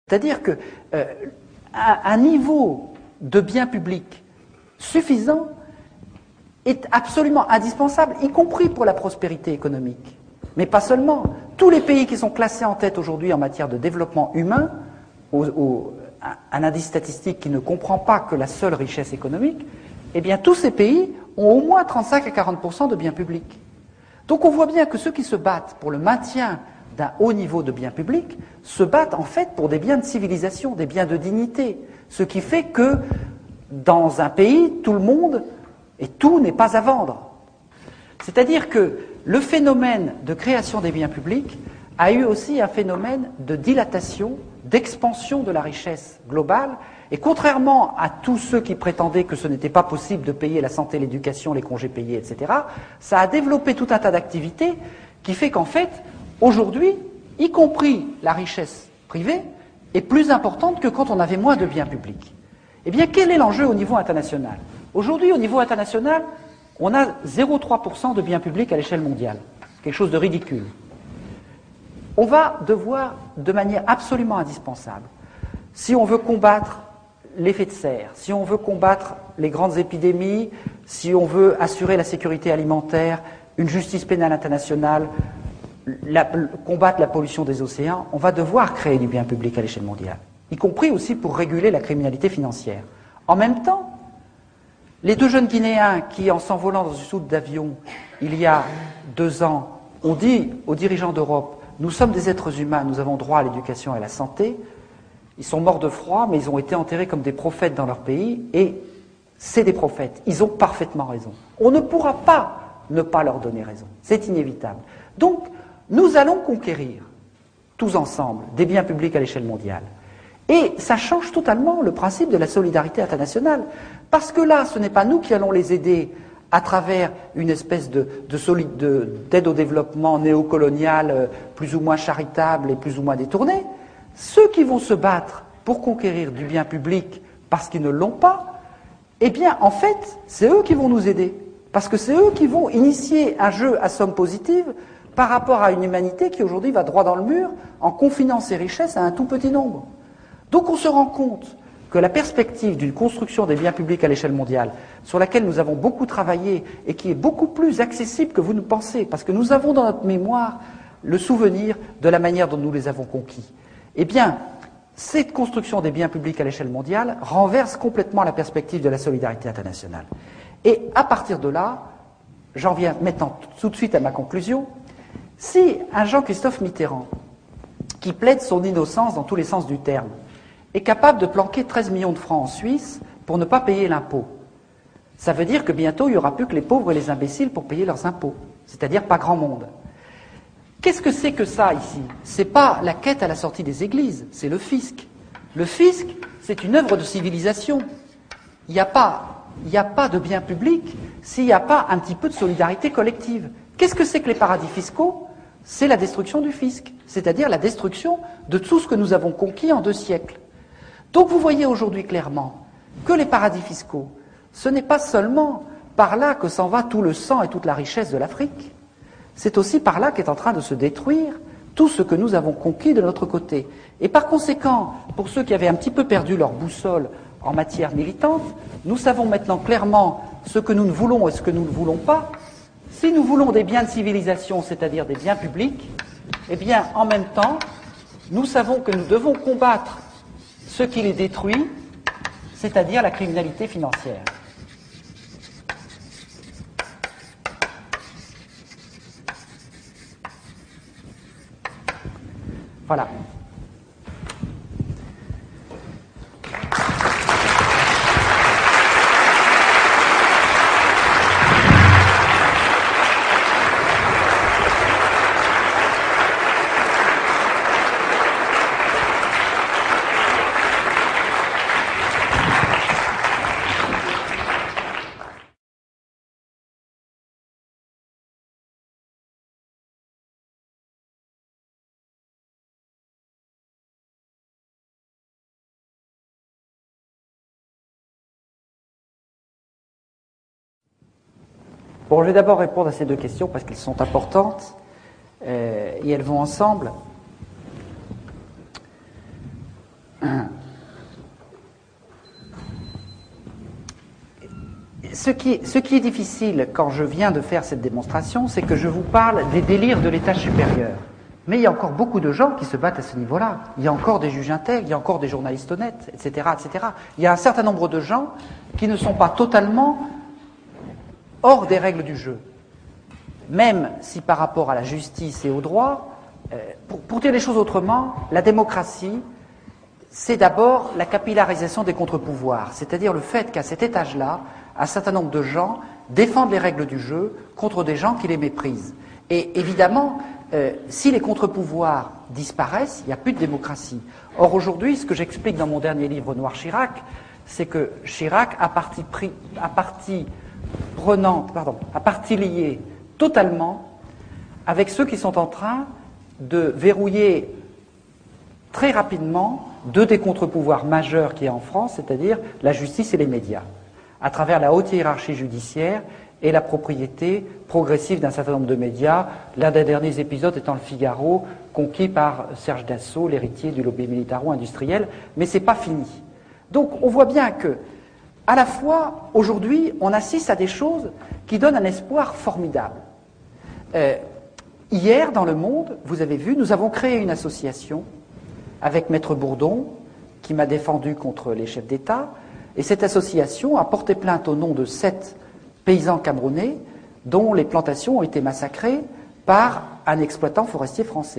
C'est-à-dire que un niveau de biens publics suffisant est absolument indispensable, y compris pour la prospérité économique. Mais pas seulement. Tous les pays qui sont classés en tête aujourd'hui en matière de développement humain, un indice statistique qui ne comprend pas que la seule richesse économique, eh bien tous ces pays ont au moins 35 à 40% de biens publics. Donc on voit bien que ceux qui se battent pour le maintien d'un haut niveau de biens publics se battent en fait pour des biens de civilisation, des biens de dignité. Ce qui fait que dans un pays, tout le monde et tout n'est pas à vendre. C'est-à-dire que le phénomène de création des biens publics a eu aussi un phénomène de dilatation, d'expansion de la richesse globale. Et contrairement à tous ceux qui prétendaient que ce n'était pas possible de payer la santé, l'éducation, les congés payés, etc., ça a développé tout un tas d'activités qui fait qu'en fait, aujourd'hui, y compris la richesse privée, est plus importante que quand on avait moins de biens publics. Eh bien, quel est l'enjeu au niveau international? Aujourd'hui, au niveau international, on a 0,3% de biens publics à l'échelle mondiale. Quelque chose de ridicule. On va devoir, de manière absolument indispensable, si on veut combattre l'effet de serre, si on veut combattre les grandes épidémies, si on veut assurer la sécurité alimentaire, une justice pénale internationale, combattre la pollution des océans, on va devoir créer du bien public à l'échelle mondiale, y compris aussi pour réguler la criminalité financière. En même temps, les deux jeunes Guinéens qui, en s'envolant dans une soute d'avion, il y a 2 ans, ont dit aux dirigeants d'Europe « Nous sommes des êtres humains, nous avons droit à l'éducation et à la santé », ils sont morts de froid, mais ils ont été enterrés comme des prophètes dans leur pays, et c'est des prophètes. Ils ont parfaitement raison. On ne pourra pas ne pas leur donner raison. C'est inévitable. Donc, nous allons conquérir, tous ensemble, des biens publics à l'échelle mondiale. Et ça change totalement le principe de la solidarité internationale. Parce que là, ce n'est pas nous qui allons les aider à travers une espèce d'aide au développement néocoloniale, plus ou moins charitable et plus ou moins détournée. Ceux qui vont se battre pour conquérir du bien public parce qu'ils ne l'ont pas, eh bien, en fait, c'est eux qui vont nous aider. Parce que c'est eux qui vont initier un jeu à somme positive par rapport à une humanité qui aujourd'hui va droit dans le mur en confinant ses richesses à un tout petit nombre. Donc on se rend compte que la perspective d'une construction des biens publics à l'échelle mondiale, sur laquelle nous avons beaucoup travaillé et qui est beaucoup plus accessible que vous ne pensez, parce que nous avons dans notre mémoire le souvenir de la manière dont nous les avons conquis, eh bien, cette construction des biens publics à l'échelle mondiale renverse complètement la perspective de la solidarité internationale. Et à partir de là, j'en viens maintenant tout de suite à ma conclusion, si un Jean-Christophe Mitterrand, qui plaide son innocence dans tous les sens du terme, est capable de planquer 13 millions de francs en Suisse pour ne pas payer l'impôt, ça veut dire que bientôt il n'y aura plus que les pauvres et les imbéciles pour payer leurs impôts, c'est-à-dire pas grand monde. Qu'est-ce que c'est que ça ici? C'est pas la quête à la sortie des églises, c'est le fisc. Le fisc, c'est une œuvre de civilisation. Il n'y a pas de bien public s'il n'y a pas un petit peu de solidarité collective. Qu'est-ce que c'est que les paradis fiscaux? C'est la destruction du fisc, c'est-à-dire la destruction de tout ce que nous avons conquis en 2 siècles. Donc vous voyez aujourd'hui clairement que les paradis fiscaux, ce n'est pas seulement par là que s'en va tout le sang et toute la richesse de l'Afrique, c'est aussi par là qu'est en train de se détruire tout ce que nous avons conquis de notre côté. Et par conséquent, pour ceux qui avaient un petit peu perdu leur boussole en matière militante, nous savons maintenant clairement ce que nous ne voulons et ce que nous ne voulons pas. Si nous voulons des biens de civilisation, c'est-à-dire des biens publics, eh bien, en même temps, nous savons que nous devons combattre ce qui les détruit, c'est-à-dire la criminalité financière. Voilà. Bon, je vais d'abord répondre à ces 2 questions parce qu'elles sont importantes et elles vont ensemble. Ce qui est difficile quand je viens de faire cette démonstration, c'est que je vous parle des délires de l'étage supérieur. Mais il y a encore beaucoup de gens qui se battent à ce niveau-là. Il y a encore des juges intègres, il y a encore des journalistes honnêtes, etc., etc. Il y a un certain nombre de gens qui ne sont pas totalement hors des règles du jeu. Même si par rapport à la justice et au droit, pour dire les choses autrement, la démocratie, c'est d'abord la capillarisation des contre-pouvoirs. C'est-à-dire le fait qu'à cet étage-là, un certain nombre de gens défendent les règles du jeu contre des gens qui les méprisent. Et évidemment, si les contre-pouvoirs disparaissent, il n'y a plus de démocratie. Or aujourd'hui, ce que j'explique dans mon dernier livre Noir Chirac, c'est que Chirac a partie liée totalement avec ceux qui sont en train de verrouiller très rapidement deux des contre-pouvoirs majeurs qu'il y a en France, c'est-à-dire la justice et les médias, à travers la haute hiérarchie judiciaire et la propriété progressive d'un certain nombre de médias, l'un des derniers épisodes étant le Figaro, conquis par Serge Dassault, l'héritier du lobby militaro-industriel, mais c'est pas fini. Donc on voit bien que, à la fois, aujourd'hui, on assiste à des choses qui donnent un espoir formidable. Hier, dans Le Monde, vous avez vu, nous avons créé une association avec Maître Bourdon, qui m'a défendu contre les chefs d'État, et cette association a porté plainte au nom de 7 paysans camerounais dont les plantations ont été massacrées par un exploitant forestier français.